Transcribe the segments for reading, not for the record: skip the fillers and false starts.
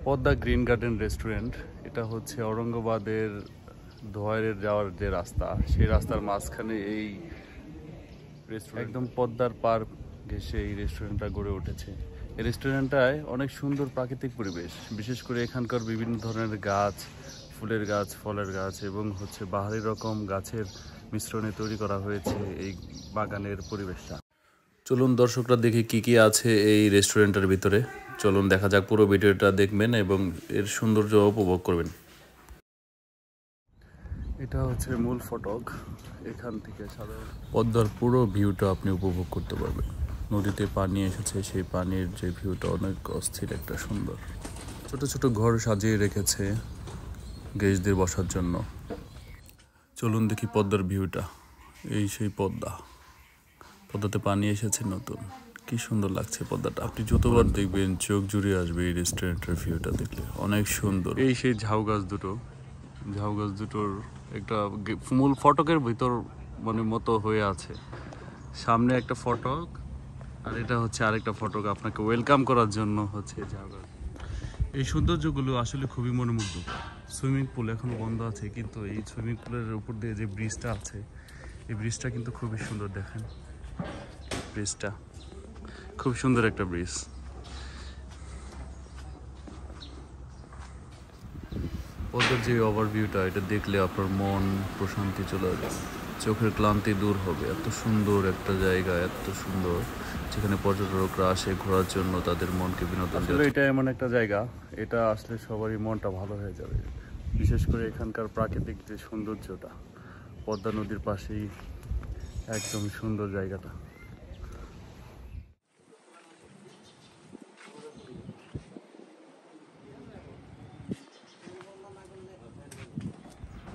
Padma green garden restaurant. এটা হচ্ছে ঔরঙ্গাবাদের ধোয়ারের যাওয়ার যে রাস্তা, সেই রাস্তার মাঝখানে এই রেস্টুরেন্ট, একদম পদ্মার পার ঘেঁষে এই রেস্টুরেন্টটা গড়ে উঠেছে। এই রেস্টুরেন্টটায় অনেক সুন্দর প্রাকৃতিক পরিবেশ, বিশেষ করে এখানকার বিভিন্ন ধরনের গাছ, ফুলের গাছ, ফলের গাছ এবং হচ্ছে বাহারি রকম গাছের মিশ্রণে তৈরি করা হয়েছে এই বাগানের পরিবেশটা। চলুন দর্শকরা দেখি কি কি আছে এই রেস্টুরেন্টের ভিতরে। চলুন দেখা যাক, পুরো ভিডিওটা দেখবেন এবং এর সৌন্দর্য উপভোগ করবেন। এটা হচ্ছে মূল ফটক। এখান থেকে সাধারণ পদ্মার পুরো ভিউটা আপনি উপভোগ করতে পারবেন। নদীতে পানি এসেছে, সেই পানির যে ভিউটা অনেক অস্থির একটা সুন্দর। ছোট ছোট ঘর সাজিয়ে রেখেছে গেস্টদের বসার জন্য। চলুন দেখি পদ্মার ভিউটা। এই সেই পদ্মা, পদ্মাতে পানি এসেছে নতুন, কি সুন্দর লাগছে পদ্মাটা। আপনি যতবার দেখবেন চোখ জুড়ে আসবে এই রেস্টুরেন্টের ভিউটা দেখলে, অনেক সুন্দর। এই সেই ঝাউ গাছ দুটো, ঝাউ গাছ দুটোর একটা মূল ফটকের ভিতর মানে মতো হয়ে আছে। সামনে একটা ফটক, আর এটা হচ্ছে আরেকটা ফটক আপনাকে ওয়েলকাম করার জন্য হচ্ছে ঝাউ গাছ। এই সৌন্দর্যগুলো আসলে খুবই মনোমুগ্ধকর। সুইমিং পুল এখনো বন্ধ আছে, কিন্তু এই সুইমিং পুলের উপর দিয়ে যে ব্রিজটা আছে, এই ব্রিজটা কিন্তু খুবই সুন্দর। দেখেন ব্রিজটা খুব সুন্দর একটা ব্রিজ। পদ্মার যে ওভারভিউটা, এটা দেখলে আপনার মন প্রশান্তি চলে যাবে, চোখের ক্লান্তি দূর হবে। এত সুন্দর একটা জায়গা, এত সুন্দর, যেখানে পর্যটকরা আসে ঘোরার জন্য, তাদের মনকে বিনোদন দেয়। এটা এমন একটা জায়গা, এটা আসলে সবারই মনটা ভালো হয়ে যাবে। বিশেষ করে এখানকার প্রাকৃতিক যে সৌন্দর্যটা, পদ্মা নদীর পাশেই একদম সুন্দর জায়গাটা।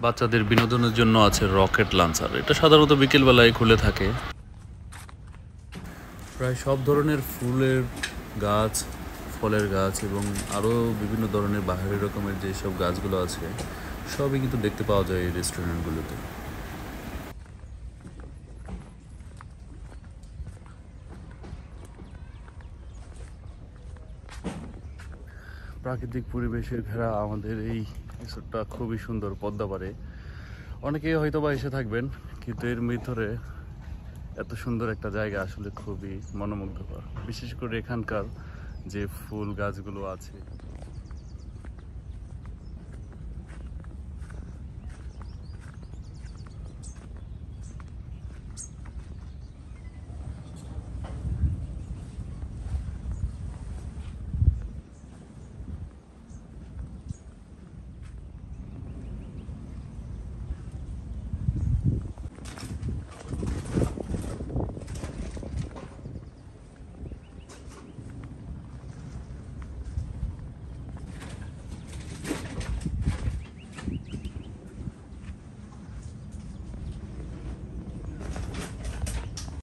বাচ্চাদের বিনোদনের জন্য আছে রকেট লঞ্চার। এটা সাধারণত বিকেলবেলায় খুলে থাকে। প্রায় সব ধরনের ফুলের গাছ, ফলের গাছ এবং আরও বিভিন্ন ধরনের বাহারি রকমের যেসব গাছগুলো আছে, সবই কিন্তু দেখতে পাওয়া যায় এই রেস্টুরেন্টগুলোতে। প্রাকৃতিক পরিবেশের ঘেরা আমাদের এই রিসোর্টটা খুবই সুন্দর। পদ্মা পাড়ে অনেকেই হয়তো বা এসে থাকবেন, কিন্তু এর ভিতরে এত সুন্দর একটা জায়গা আসলে খুবই মনোমুগ্ধকর। বিশেষ করে এখানকার যে ফুল গাছগুলো আছে।